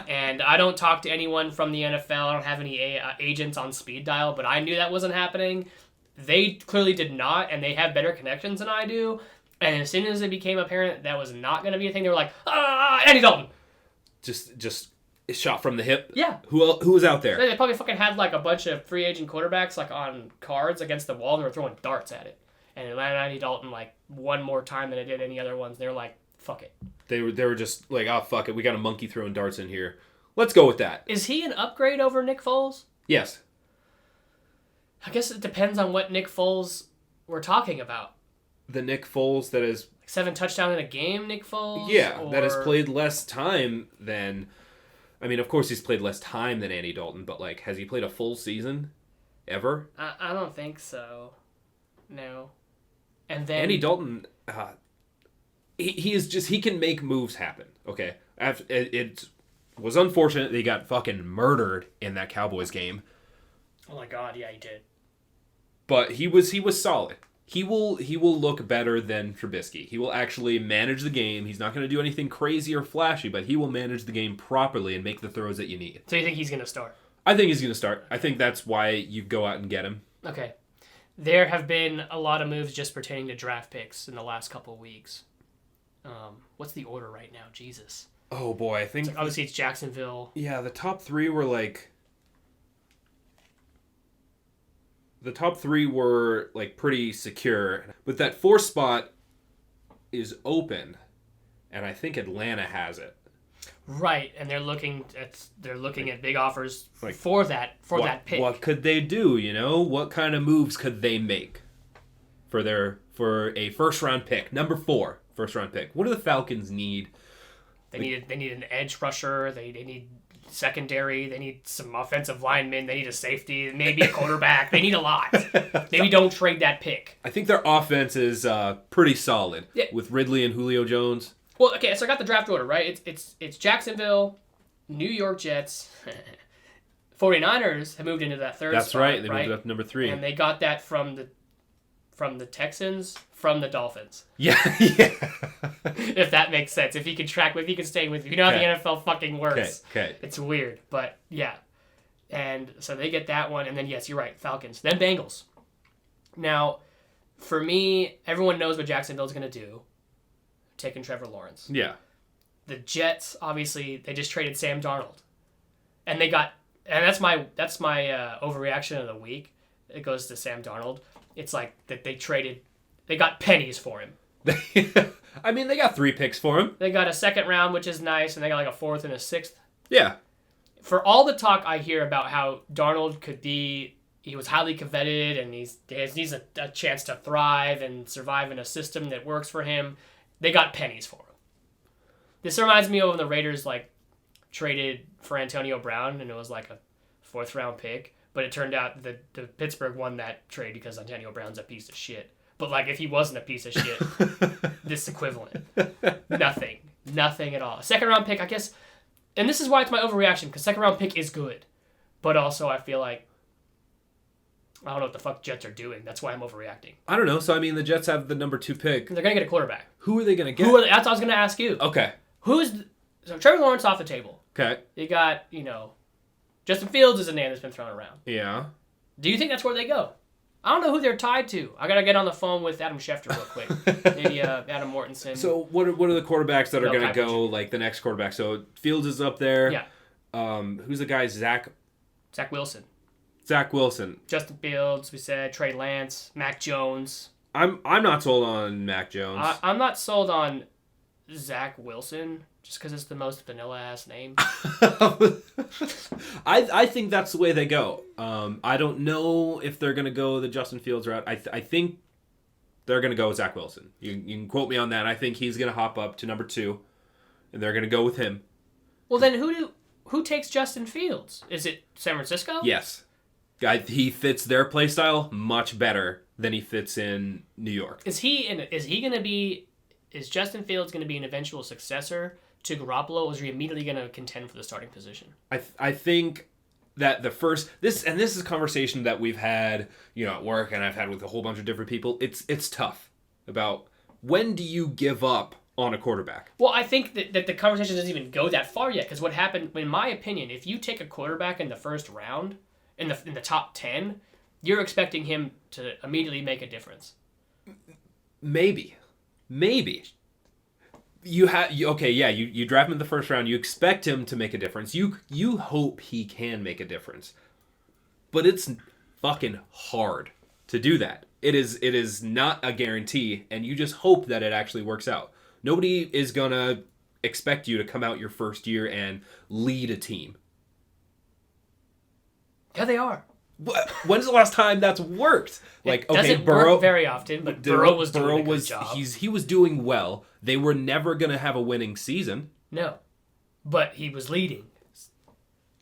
and I don't talk to anyone from the NFL. I don't have any agents on speed dial, but I knew that wasn't happening. They clearly did not, and they have better connections than I do. And as soon as it became apparent that was not going to be a thing, they were like, Andy Dalton. Just shot from the hip. Yeah. Who was out there? They probably fucking had like a bunch of free agent quarterbacks like on cards against the wall, and they were throwing darts at it. And it landed Andy Dalton like one more time than it did any other ones. They were like, fuck it. They were just like, oh, fuck it. We got a monkey throwing darts in here. Let's go with that. Is he an upgrade over Nick Foles? Yes. I guess it depends on what Nick Foles we're talking about. The Nick Foles that is... 7 touchdowns in a game, Nick Foles? Yeah, that has played less time than... I mean, of course he's played less time than Andy Dalton, but like, has he played a full season? Ever? I don't think so. No. And then... Andy Dalton, he can make moves happen, okay? It was unfortunate that he got fucking murdered in that Cowboys game. Oh my god, yeah, he did. But he was solid. He will look better than Trubisky. He will actually manage the game. He's not going to do anything crazy or flashy, but he will manage the game properly and make the throws that you need. So you think he's going to start? I think he's going to start. I think that's why you go out and get him. Okay. There have been a lot of moves just pertaining to draft picks in the last couple of weeks. What's the order right now? Jesus. Oh, boy. I think... Obviously, it's Jacksonville. Yeah, the top three were like... The top three were like pretty secure, but that fourth spot is open, and I think Atlanta has it. Right, and they're looking at big offers for that pick. What could they do? You know, what kind of moves could they make for a first round pick, number 4 first round pick? What do the Falcons need? They need an edge rusher. They need secondary. They need some offensive linemen. They need a safety. Maybe a quarterback. They need a lot. Maybe don't trade that pick. I think their offense is pretty solid with Ridley and Julio Jones. Well, okay, so I got the draft order, right? It's Jacksonville, New York Jets, 49ers have moved into that third spot. That's right. They moved up to number 3. And they got that from from the Texans, from the Dolphins. Yeah. If that makes sense. If he can track with you, he can stay with you. You know how the NFL fucking works. Okay. It's weird, but yeah. And so they get that one, and then yes, you're right, Falcons. Then Bengals. Now, for me, everyone knows what Jacksonville's going to do. Taking Trevor Lawrence. Yeah. The Jets, obviously, they just traded Sam Darnold. And that's my overreaction of the week. It goes to Sam Darnold. It's like that they got pennies for him. I mean, they got 3 picks for him. They got a second round, which is nice, and they got like a 4th and a 6th. Yeah. For all the talk I hear about how Darnold he was highly coveted and he needs a chance to thrive and survive in a system that works for him, they got pennies for him. This reminds me of when the Raiders traded for Antonio Brown, and it was like a 4th round pick, but it turned out that the Pittsburgh won that trade because Antonio Brown's a piece of shit. But if he wasn't a piece of shit, this equivalent. Nothing at all. A 2nd round pick, I guess, and this is why it's my overreaction, because 2nd round pick is good, but also I feel like I don't know what the fuck Jets are doing. That's why I'm overreacting. I don't know. So, I mean, the Jets have the number 2 pick. They're going to get a quarterback. Who are they going to get? That's what I was going to ask you. Okay. So Trevor Lawrence off the table. Okay. You got, Justin Fields is a name that's been thrown around. Yeah. Do you think that's where they go? I don't know who they're tied to. I got to get on the phone with Adam Schefter real quick. Maybe Adam Mortensen. So, what are the quarterbacks that are going to go, the next quarterback? So, Fields is up there. Yeah. Who's the guy? Zach Wilson. Zach Wilson. Justin Fields, we said. Trey Lance. Mac Jones. I'm not sold on Mac Jones. I'm not sold on Zach Wilson just because it's the most vanilla-ass name. I think that's the way they go. I don't know if they're going to go the Justin Fields route. I think they're going to go with Zach Wilson. You can quote me on that. I think he's going to hop up to number 2, and they're going to go with him. Well, then who takes Justin Fields? Is it San Francisco? Yes. He fits their play style much better than he fits in New York. Is Justin Fields going to be an eventual successor to Garoppolo, or is he immediately going to contend for the starting position? I think that this is a conversation that we've had, at work, and I've had with a whole bunch of different people. It's tough about when do you give up on a quarterback? Well, I think that the conversation doesn't even go that far yet, because what happened, in my opinion, if you take a quarterback in the 1st round, in the top 10, you're expecting him to immediately make a difference. Maybe. You draft him in the 1st round. You expect him to make a difference. You hope he can make a difference, but it's fucking hard to do that. It is not a guarantee, and you just hope that it actually works out. Nobody is gonna expect you to come out your 1st year and lead a team. Yeah, they are. When's the last time that's worked? Doesn't Burrow work very often, but Burrow was doing a good job. He was doing well. They were never going to have a winning season. No, but he was leading.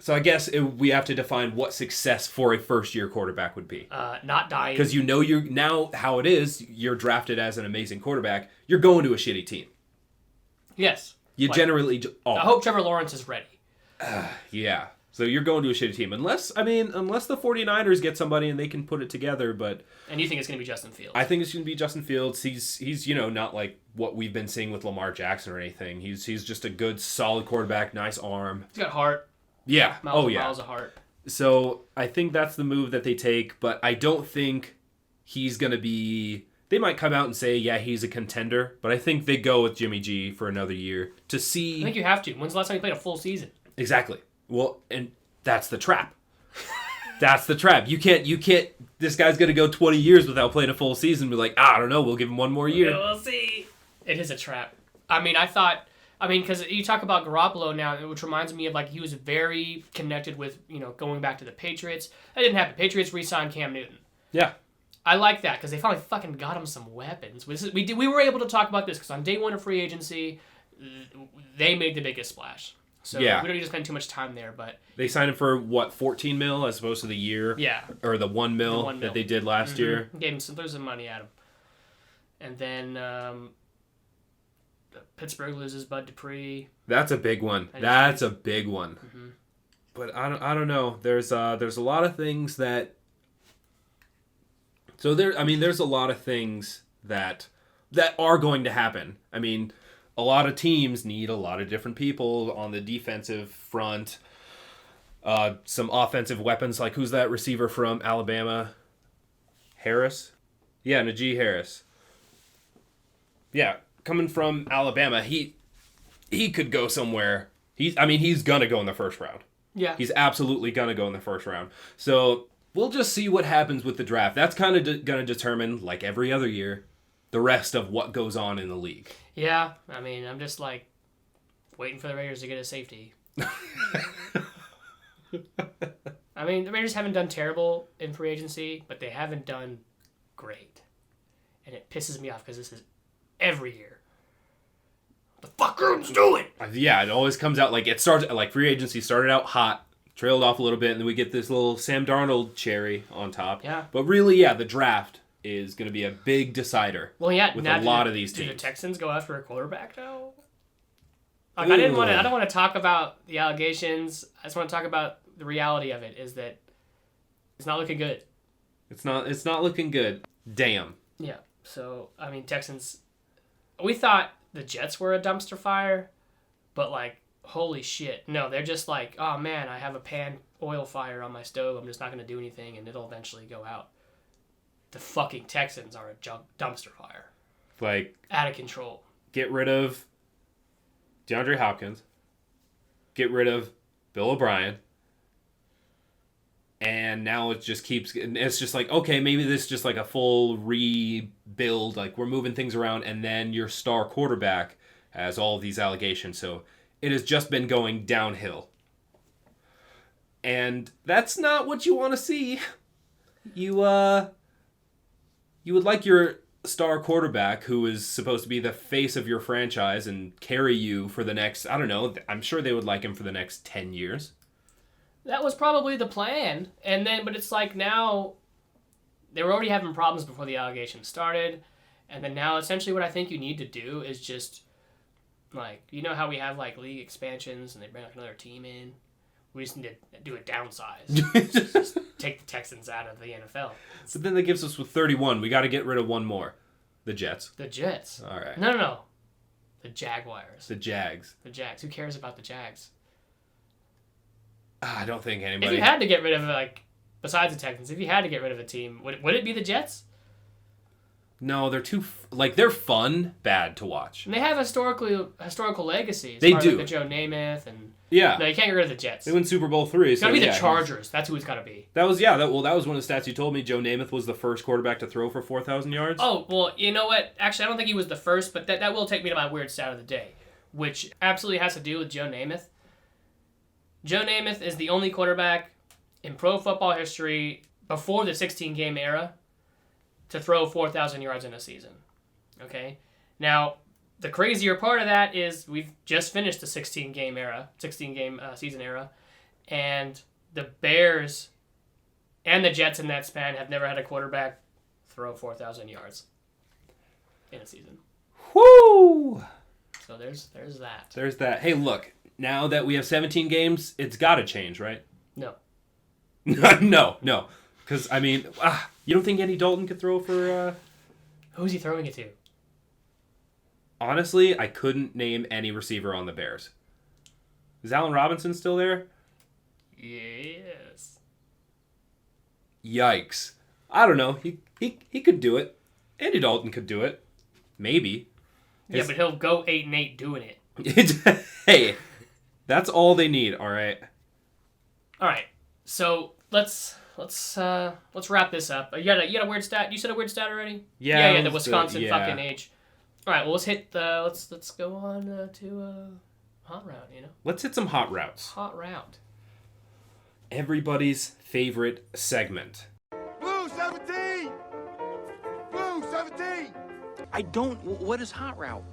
So I guess we have to define what success for a 1st-year quarterback would be. Not dying. Because you're now how it is. You're drafted as an amazing quarterback. You're going to a shitty team. Yes. You generally. I hope Trevor Lawrence is ready. Yeah. So you're going to a shitty team. Unless the 49ers get somebody and they can put it together, but... And you think it's going to be Justin Fields? I think it's going to be Justin Fields. He's not like what we've been seeing with Lamar Jackson or anything. He's just a good, solid quarterback, nice arm. He's got heart. Yeah. Miles of heart. So I think that's the move that they take, but I don't think he's going to be... They might come out and say, yeah, he's a contender, but I think they go with Jimmy G for another year to see... I think you have to. When's the last time you played a full season? Exactly. Well, and that's the trap. That's the trap. You can't, this guy's going to go 20 years without playing a full season and be like, I don't know, we'll give him one more year. We'll see. It is a trap. Because you talk about Garoppolo now, which reminds me of he was very connected with, going back to the Patriots. That didn't happen. Patriots re-signed Cam Newton. Yeah. I like that because they finally fucking got him some weapons. We were able to talk about this because on day 1 of free agency, they made the biggest splash. So yeah. We don't need to spend too much time there, but... They signed him for, what, 14 mil as opposed to the year? Yeah. Or the 1 mil that they did last year? Gave him threw some money at him. And then Pittsburgh loses Bud Dupree. That's a big one. That's a big one. Mm-hmm. But I don't know. There's a lot of things that So there's a lot of things that are going to happen. I mean, a lot of teams need a lot of different people on the defensive front. Some offensive weapons, like who's that receiver from Alabama? Harris? Yeah, Najee Harris. Yeah, coming from Alabama, he could go somewhere. He's gonna go in the first round. Yeah. He's absolutely gonna go in the first round. So we'll just see what happens with the draft. That's kind of gonna determine, like every other year, the rest of what goes on in the league. Yeah, I mean, I'm just like waiting for the Raiders to get a safety. I mean, the Raiders haven't done terrible in free agency, but they haven't done great. And it pisses me off because this is every year. What the fuckers doing? Yeah, it always comes out like it starts like free agency started out hot, trailed off a little bit, and then we get this little Sam Darnold cherry on top. Yeah. But really, yeah, the draft is going to be a big decider. Well, yeah, with a lot of these do teams. the Texans go after a quarterback now? Like, I don't want to talk about the allegations. I just want to talk about the reality of it. Is that it's not looking good. It's not looking good. Damn. Yeah. So I mean, Texans. We thought the Jets were a dumpster fire, but like, holy shit, no, they're just like, oh man, I have a pan oil fire on my stove. I'm just not going to do anything, and it'll eventually go out. The fucking Texans are a dumpster fire. Like, out of control. Get rid of DeAndre Hopkins. Get rid of Bill O'Brien. And now it just keeps... It's just like, okay, maybe this is just like a full rebuild. Like, we're moving things around, and then your star quarterback has all of these allegations. So it has just been going downhill. And that's not what you want to see. You would like your star quarterback, who is supposed to be the face of your franchise and carry you for the next, I don't know, I'm sure they would like him for the next 10 years. That was probably the plan. But it's like now, they were already having problems before the allegations started. And then now, essentially what I think you need to do is just, like, you know how we have, like, league expansions and they bring, like, another team in? We just need to do a downsize. just take the Texans out of the NFL. So then that gives us with 31. We got to get rid of one more. The Jets. The Jets. All right. No. The Jaguars. The Jags. The Jags. Who cares about the Jags? I don't think anybody... If you had to get rid of, like, besides the Texans, if you had to get rid of a team, would it be the Jets? No, they're too... they're fun, bad to watch. And they have historical legacies. They do. Like the Joe Namath and... Yeah. No, you can't get rid of the Jets. They win Super Bowl III. It's got to be the Chargers. That's who it's got to be. That was one of the stats you told me. Joe Namath was the first quarterback to throw for 4,000 yards. Oh, well, you know what? Actually, I don't think he was the first, but that will take me to my weird stat of the day, which absolutely has to do with Joe Namath. Joe Namath is the only quarterback in pro football history before the 16-game era to throw 4,000 yards in a season. Okay? Now, the crazier part of that is we've just finished the 16-game season era, and the Bears and the Jets in that span have never had a quarterback throw 4,000 yards in a season. Whoo! So there's that. There's that. Hey, look, now that we have 17 games, it's got to change, right? No. No. Because, I mean, you don't think Andy Dalton could throw for... Who's he throwing it to? Honestly, I couldn't name any receiver on the Bears. Is Allen Robinson still there? Yes. Yikes. I don't know. He could do it. Andy Dalton could do it. Maybe. Yeah, but he'll go 8-8 doing it. Hey, that's all they need, all right? All right. So, let's wrap this up. You got a weird stat? You said a weird stat already? Yeah, the Wisconsin fucking age. All right, well, let's hit let's go on to hot round, you know? Let's hit some hot routes. Hot round. Everybody's favorite segment. Blue 17! Blue 17! What is hot route?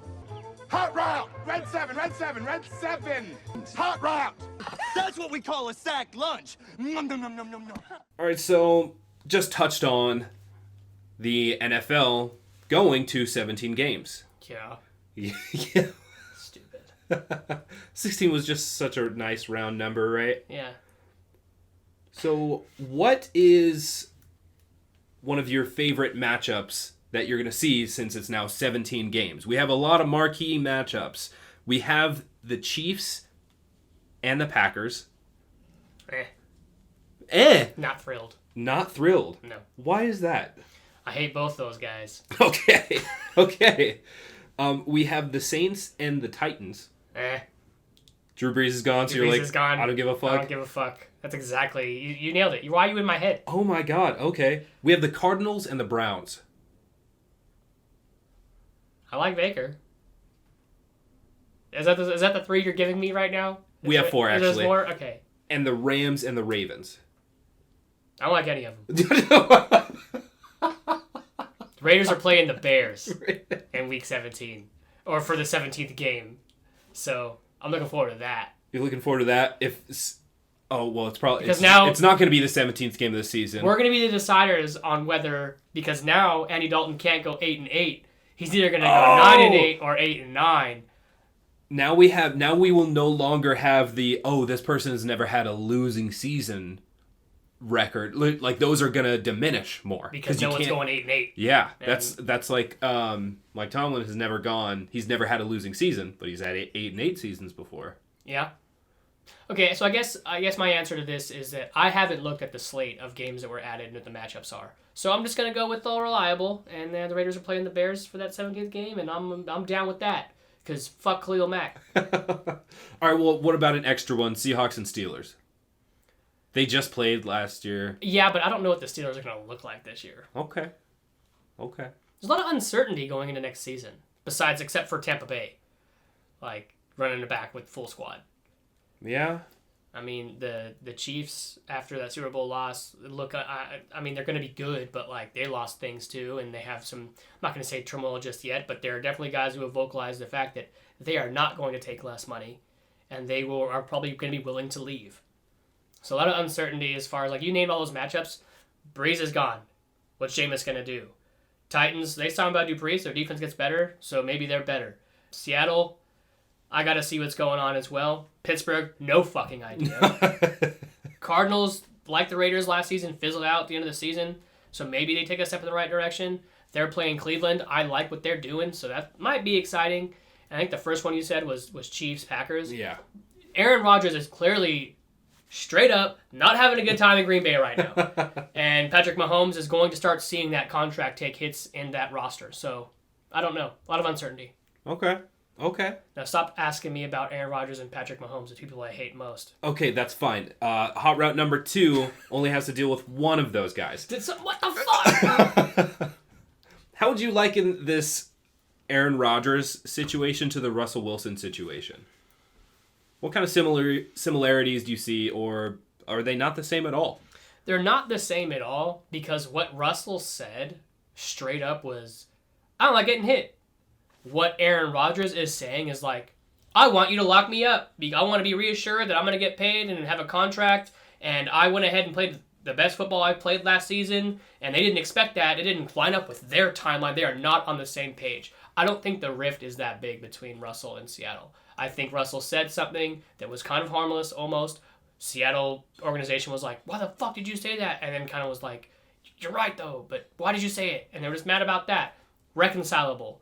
Hot route! Red 7, red 7, red 7! Hot route! That's what we call a sack lunch! Nom, nom, nom, nom, nom, nom. All right, so just touched on the NFL going to 17 games. Yeah. Yeah. Stupid. 16 was just such a nice round number, right? Yeah. So what is one of your favorite matchups that you're going to see since it's now 17 games. We have a lot of marquee matchups. We have the Chiefs and the Packers. Not thrilled. Not thrilled? No. Why is that? I hate both those guys. Okay. Okay. We have the Saints and the Titans. Drew Brees is gone, so you're like, gone. I don't give a fuck. I don't give a fuck. That's exactly, you nailed it. Why are you in my head? Oh my god, okay. We have the Cardinals and the Browns. I like Baker. Is that the three you're giving me right now? We have four, actually. There's more? Okay. And the Rams and the Ravens. I don't like any of them. The Raiders are playing the Bears in Week 17. Or for the 17th game. So, I'm looking forward to that. You're looking forward to that? It's probably... Because now... It's not going to be the 17th game of the season. We're going to be the deciders on whether... Because now, Andy Dalton can't go 8-8. He's either going to go 9-8 or 8-9. Now we will no longer have the, this person has never had a losing season record. Like, those are going to diminish more. Because no one's going 8-8. Yeah, that's like Mike Tomlin has never gone, he's never had a losing season, but he's had 8-8 seasons before. Yeah. Okay, so I guess my answer to this is that I haven't looked at the slate of games that were added and what the matchups are. So I'm just going to go with the reliable, and the Raiders are playing the Bears for that 17th game, and I'm down with that. Because fuck Khalil Mack. All right, well, what about an extra one? Seahawks and Steelers. They just played last year. Yeah, but I don't know what the Steelers are going to look like this year. Okay. There's a lot of uncertainty going into next season, except for Tampa Bay. Like, running it back with full squad. Yeah. I mean, the Chiefs, after that Super Bowl loss, I mean, they're going to be good, but, like, they lost things, too, and they have some, I'm not going to say turmoil just yet, but there are definitely guys who have vocalized the fact that they are not going to take less money, and they are probably going to be willing to leave. So a lot of uncertainty as far as, like, you named all those matchups. Breeze is gone. What's Jameis going to do? Titans, they sound about Dupree, their defense gets better, so maybe they're better. Seattle, I got to see what's going on as well. Pittsburgh, no fucking idea. Cardinals, like the Raiders last season, fizzled out at the end of the season. So maybe they take a step in the right direction. They're playing Cleveland. I like what they're doing, so that might be exciting. And I think the first one you said was Chiefs, Packers. Yeah. Aaron Rodgers is clearly straight up not having a good time in Green Bay right now. And Patrick Mahomes is going to start seeing that contract take hits in that roster. So, I don't know. A lot of uncertainty. Okay. Now stop asking me about Aaron Rodgers and Patrick Mahomes, the people I hate most. Okay, that's fine. Hot route number 2 only has to deal with one of those guys. What the fuck? How would you liken this Aaron Rodgers situation to the Russell Wilson situation? What kind of similarities do you see, or are they not the same at all? They're not the same at all, because what Russell said straight up was, I don't like getting hit. What Aaron Rodgers is saying is like, I want you to lock me up. I want to be reassured that I'm going to get paid and have a contract, and I went ahead and played the best football I played last season, and they didn't expect that. It didn't line up with their timeline. They are not on the same page. I don't think the rift is that big between Russell and Seattle. I think Russell said something that was kind of harmless almost. Seattle organization was like, why the fuck did you say that? And then kind of was like, you're right though, but why did you say it? And they were just mad about that. Reconcilable.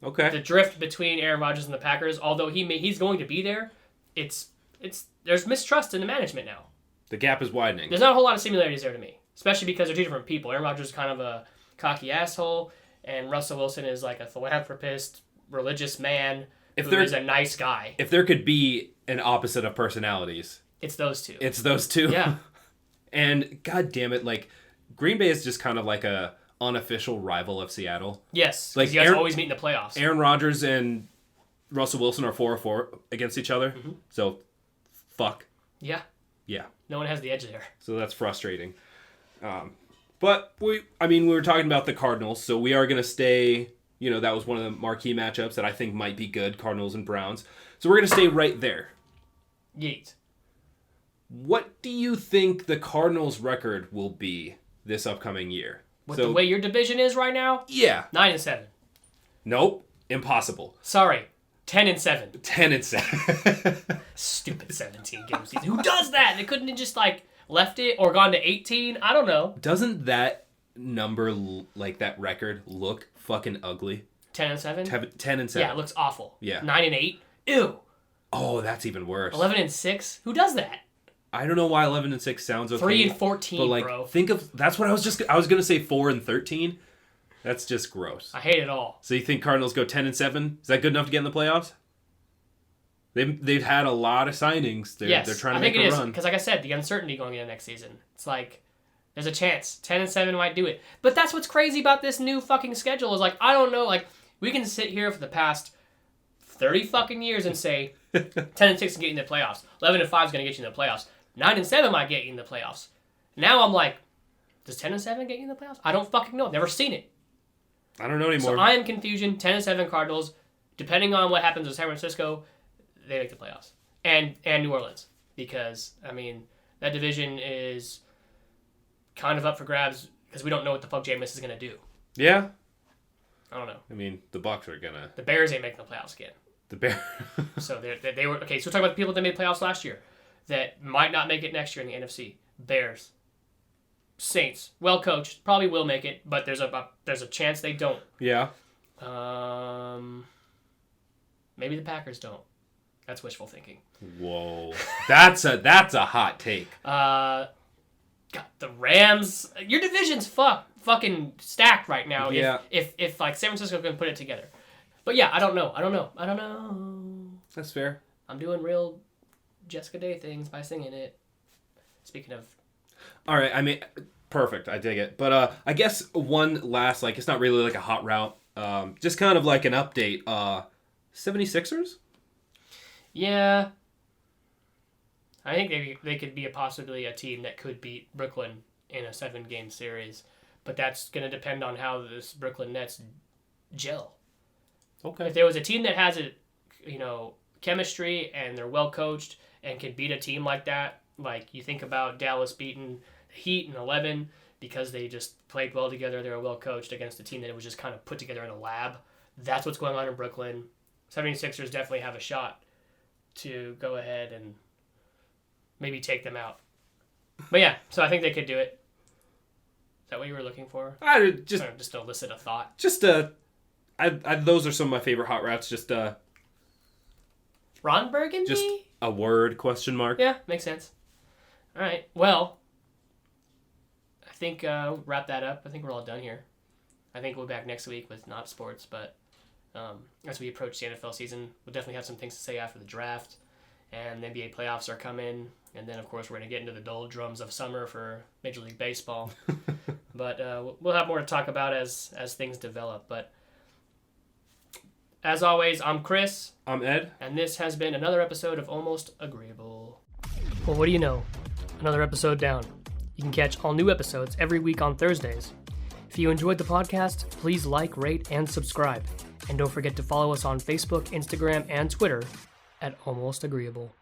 Okay. The drift between Aaron Rodgers and the Packers, although he's going to be there, there's mistrust in the management now. The gap is widening. There's not a whole lot of similarities there to me, especially because they're two different people. Aaron Rodgers is kind of a cocky asshole, and Russell Wilson is like a philanthropist, religious man who is a nice guy. If there could be an opposite of personalities, it's those two. It's those two. Yeah. And god damn it, like Green Bay is just kind of like a unofficial rival of Seattle. Yes, like you guys always meet in the playoffs. Aaron Rodgers and Russell Wilson are 4-4 against each other. Mm-hmm. So, fuck. Yeah. Yeah. No one has the edge there. So that's frustrating. But we were talking about the Cardinals, so we are going to stay, that was one of the marquee matchups that I think might be good, Cardinals and Browns. So we're going to stay right there. Yeet. What do you think the Cardinals' record will be this upcoming year? With the way your division is right now? Yeah. 9-7. Nope. Impossible. Sorry. 10-7. 10-7. Stupid 17 game season. Who does that? They couldn't have just left it or gone to 18? I don't know. Doesn't that number, like that record, look fucking ugly? 10-7? 10-7. Yeah, it looks awful. Yeah. 9-8? Ew. Oh, that's even worse. 11-6? Who does that? I don't know why 11-6 sounds okay. 3-14, but like, bro. think of that's what I was gonna say 4-13. That's just gross. I hate it all. So you think Cardinals go 10-7? Is that good enough to get in the playoffs? They've had a lot of signings. They're trying to make a run. I think it is because, like I said, the uncertainty going into next season. It's like there's a chance 10-7 might do it. But that's what's crazy about this new fucking schedule is like I don't know. Like we can sit here for the past 30 fucking years and say 10-6 is getting the playoffs. 11-5 is going to get you in the playoffs. 9-7 might get you in the playoffs. Now I'm like, does 10-7 get you in the playoffs? I don't fucking know. I've never seen it. I don't know anymore. So I am confusion. 10-7 Cardinals. Depending on what happens with San Francisco, they make the playoffs. And New Orleans. Because, I mean, that division is kind of up for grabs because we don't know what the fuck Jameis is going to do. Yeah. I don't know. I mean, the Bucs are going to... The Bears ain't making the playoffs again. The Bears... So they were... Okay, so we're talking about the people that made playoffs last year that might not make it next year in the NFC. Bears. Saints. Well coached. Probably will make it, but there's a chance they don't. Yeah. Maybe the Packers don't. That's wishful thinking. Whoa. That's a hot take. God, the Rams. Your division's fucking stacked right now. Yeah. If like San Francisco can put it together. But yeah, I don't know. That's fair. I'm doing real Jessica Day things by singing it. Speaking of. All right. I mean, perfect. I dig it. But I guess one last, like, it's not really like a hot route. Just kind of like an update. 76ers? Yeah. I think they could be possibly a team that could beat Brooklyn in a 7-game series. But that's going to depend on how this Brooklyn Nets gel. Okay. If there was a team that has chemistry and they're well coached and can beat a team like that, like you think about Dallas beating the Heat in 11 because they just played well together, they were well coached against a team that was just kind of put together in a lab. That's what's going on in Brooklyn. 76ers definitely have a shot to go ahead and maybe take them out. But yeah, so I think they could do it. Is that what you were looking for? Just to elicit a thought. Those are some of my favorite hot routes. Ron Burgundy? Just a word, question mark. Yeah, makes sense. All right. Well, I think we'll wrap that up. I think we're all done here. I think we'll be back next week with not sports, but as we approach the NFL season, we'll definitely have some things to say after the draft. And the NBA playoffs are coming. And then, of course, we're going to get into the doldrums of summer for Major League Baseball. But we'll have more to talk about as things develop. But as always, I'm Chris. I'm Ed. And this has been another episode of Almost Agreeable. Well, what do you know? Another episode down. You can catch all new episodes every week on Thursdays. If you enjoyed the podcast, please like, rate, and subscribe. And don't forget to follow us on Facebook, Instagram, and Twitter at Almost Agreeable.